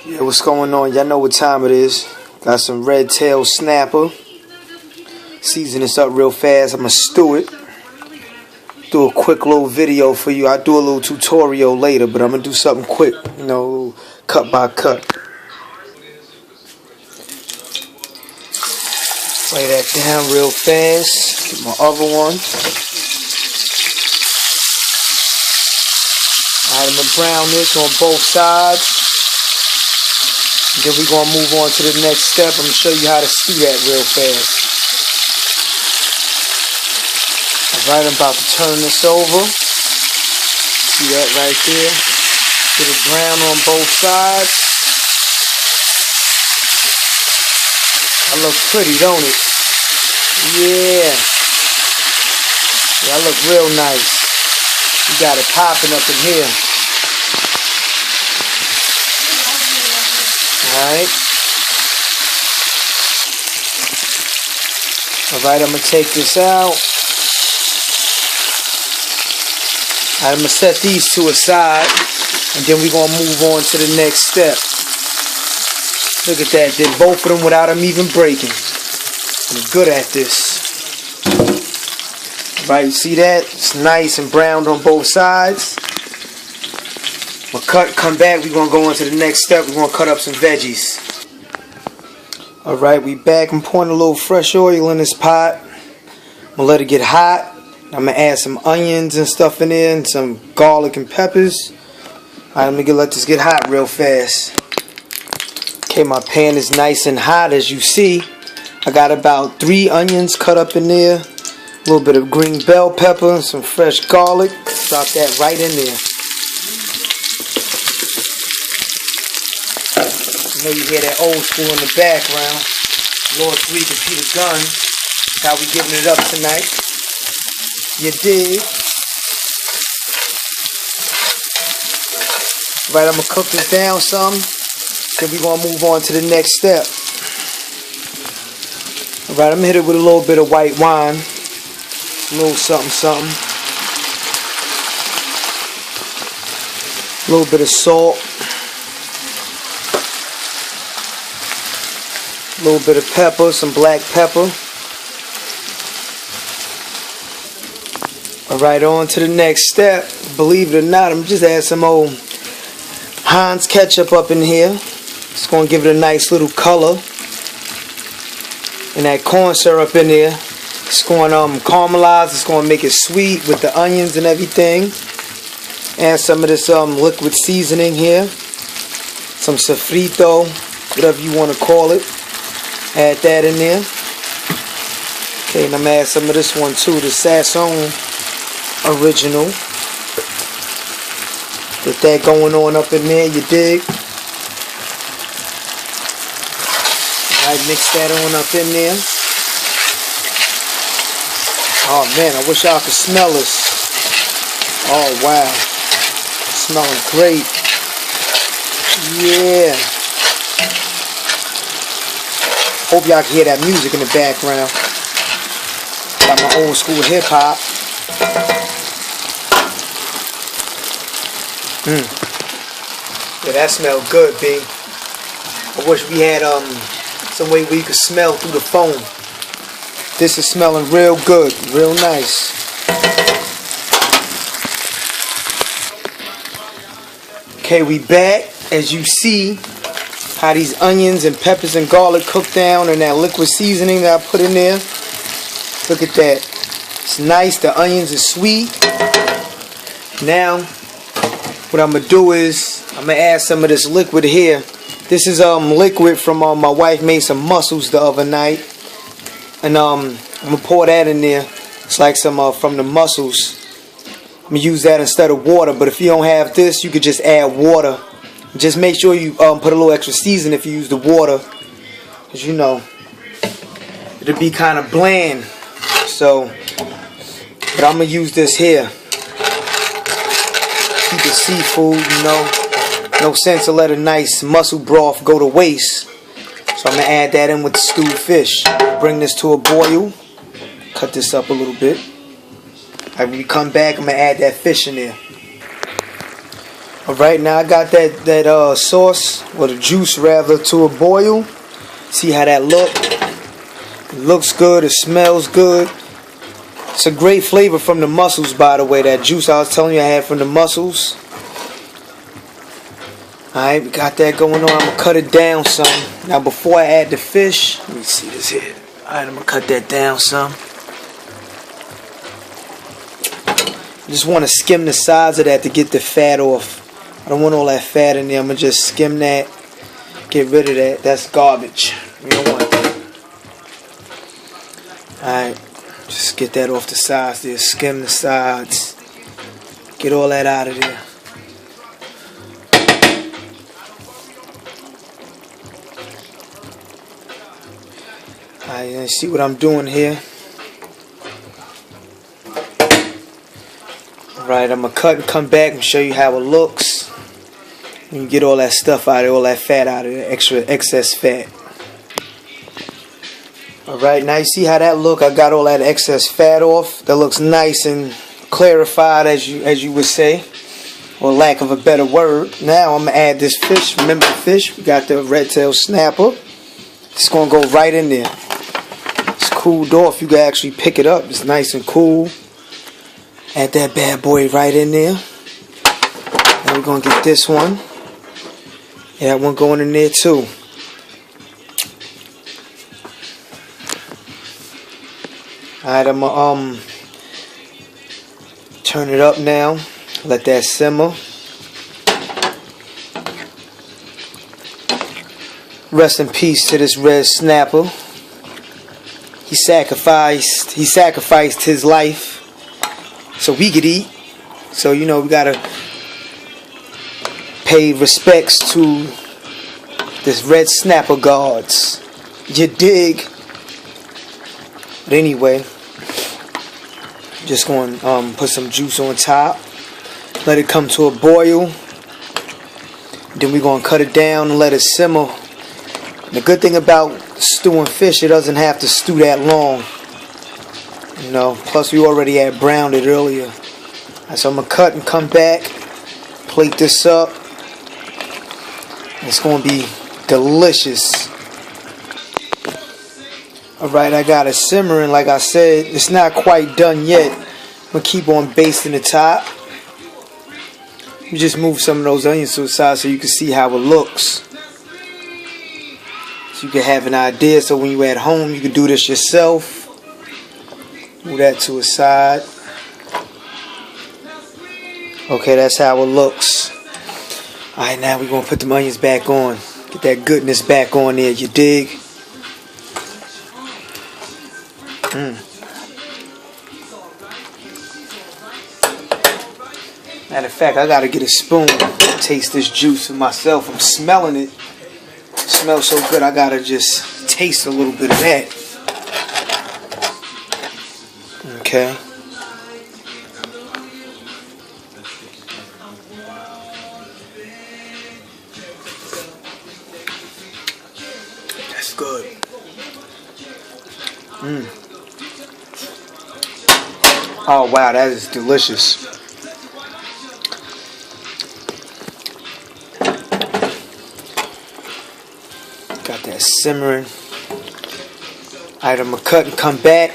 Yeah, what's going on? Y'all know what time it is. Got some red tail snapper. Season this up real fast. I'm gonna stew it. Do a quick little video for you. I'll do a little tutorial later, but I'm gonna do something quick, you know, cut by cut. Lay that down real fast. Get my other one. Alright, I'm gonna brown this on both sides. Then we're going to move on to the next step. I'm going to show you how to stew that real fast. Alright, I'm about to turn this over. See that right there? Get it brown on both sides. That looks pretty, don't it? Yeah. That look real nice. You got it popping up in here. Alright. Alright, I'm going to take this out. Alright, I'm going to set these two aside. And then we're going to move on to the next step. Look at that. Did both of them without them even breaking. I'm good at this. Alright, you see that? It's nice and browned on both sides. We'll come back, we're going to go on to the next step. We're going to cut up some veggies. Alright, we back. I'm pouring a little fresh oil in this pot. I'm going to let it get hot. I'm going to add some onions and stuff in there and some garlic and peppers. Alright, let this get hot real fast. Okay, my pan is nice and hot as you see. I got about 3 onions cut up in there. A little bit of green bell pepper and some fresh garlic. Drop that right in there. You know you hear that old school in the background. Lord Tariq and Peter Gunn. How we giving it up tonight. You dig? Right, I'm going to cook this down some. Then we're going to move on to the next step. Alright, I'm going to hit it with a little bit of white wine. A little something something. A little bit of salt. A little bit of pepper, some black pepper. Alright, on to the next step. Believe it or not, I'm just add some old Heinz ketchup up in here. It's going to give it a nice little color. And that corn syrup in there. It's going to caramelize. It's going to make it sweet with the onions and everything. Add some of this liquid seasoning here. Some sofrito, whatever you want to call it. Add that in there. Okay, and I'm going to add some of this one too, the Sazón original. Get that going on up in there, you dig? Alright, mix that on up in there. Oh man, I wish y'all could smell this. Oh wow. Smelling great. Yeah. Hope y'all can hear that music in the background. Got my old school hip hop. Yeah, that smelled good, B. I wish we had some way we could smell through the phone. This is smelling real good, real nice. Okay, we back. As you see, how these onions and peppers and garlic cook down and that liquid seasoning that I put in there. Look at that. It's nice. The onions are sweet. Now, what I'm going to do is, I'm going to add some of this liquid here. This is liquid from my wife made some mussels the other night. And I'm going to pour that in there. It's like some from the mussels. I'm going to use that instead of water. But if you don't have this, you could just add water. Just make sure you put a little extra season if you use the water. Because you know, it'll be kind of bland. So, but I'm going to use this here. Keep it seafood, you know. No sense to let a nice mussel broth go to waste. So I'm going to add that in with the stewed fish. Bring this to a boil. Cut this up a little bit. When we come back, I'm going to add that fish in there. Alright, now I got that sauce, or the juice rather, to a boil. See how that look? It looks good, it smells good. It's a great flavor from the mussels, by the way. That juice I was telling you I had from the mussels. Alright, we got that going on. I'm going to cut it down some. Now before I add the fish, let me see this here. Alright, I'm going to cut that down some. I just want to skim the sides of that to get the fat off. I don't want all that fat in there. I'm going to just skim that. Get rid of that. That's garbage. We don't want that. Alright. Just get that off the sides there. Skim the sides. Get all that out of there. Alright, you see what I'm doing here? Alright, I'm going to cut and come back and show you how it looks. You can get all that stuff out of it, all that fat out of it, excess fat. Alright, now you see how that look? I got all that excess fat off. That looks nice and clarified, as you would say, or lack of a better word. Now I'm gonna add this fish. Remember the fish? We got the red tail snapper. It's gonna go right in there. It's cooled off. You can actually pick it up. It's nice and cool. Add that bad boy right in there. Now we're gonna get this one. Yeah, that one going in there too. Alright, I'm gonna turn it up now. Let that simmer. Rest in peace to this red snapper. He sacrificed his life so we could eat. So you know we gotta pay respects to this red snapper gods. You dig? But anyway, just going to put some juice on top. Let it come to a boil. Then we're going to cut it down and let it simmer. And the good thing about stewing fish, it doesn't have to stew that long. You know, plus we already had browned it earlier. So I'm going to cut and come back. Plate this up. It's going to be delicious. Alright, I got it simmering. Like I said, it's not quite done yet. I'm going to keep on basting the top. You just move some of those onions to the side so you can see how it looks. So you can have an idea. So when you're at home, you can do this yourself. Move that to the side. Okay, that's how it looks. Alright, now we're going to put the onions back on. Get that goodness back on there, you dig? Matter of fact, I gotta get a spoon and taste this juice for myself. I'm smelling it. It smells so good, I gotta just taste a little bit of that. Okay. That's good. Oh wow, that is delicious. Got that simmering. Alright, I'm gonna cut and come back.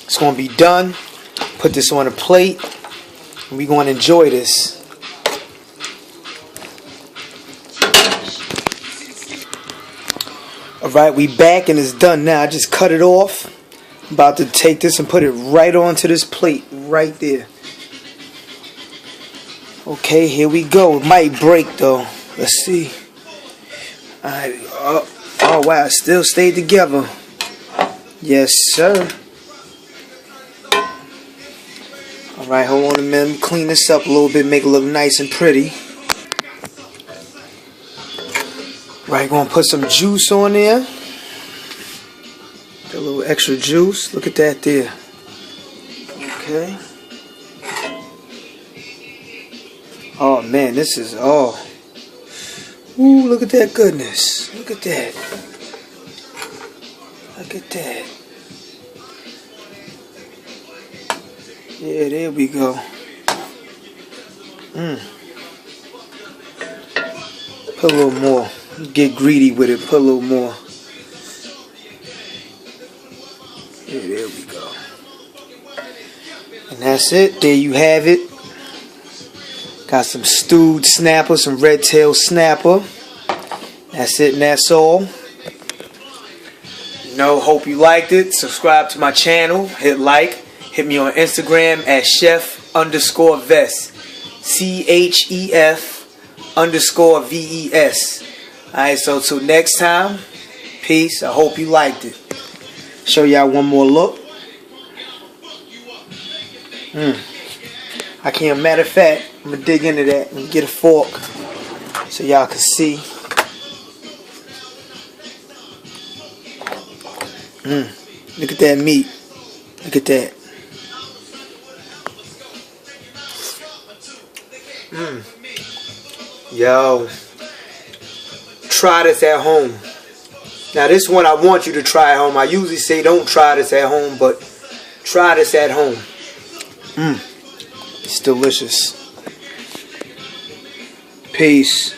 It's gonna be done. Put this on a plate. And we're gonna enjoy this. Alright, we back and it's done now. I just cut it off. I'm about to take this and put it right onto this plate. Right there. Okay, here we go. It might break though. Let's see. Alright. Oh wow, it still stayed together. Yes, sir. Alright, hold on a minute. Let me clean this up a little bit, make it look nice and pretty. Right, gonna put some juice on there. A little extra juice. Look at that there. Okay. Oh man, this is ooh, look at that goodness. Look at that. Look at that. Yeah, there we go. Put a little more. Get greedy with it. Put a little more. Yeah, there we go. And that's it. There you have it. Got some stewed snapper, some red tail snapper. That's it and that's all. Hope you liked it. Subscribe to my channel. Hit like. Hit me on Instagram at chef_ves. CHEF_VES. Alright, so till next time. Peace. I hope you liked it. Show y'all one more look. I can't. Matter of fact, I'm gonna dig into that and get a fork so y'all can see. Look at that meat. Look at that. Yo, try this at home. Now this one I want you to try at home. I usually say don't try this at home, but try this at home. It's delicious. Peace.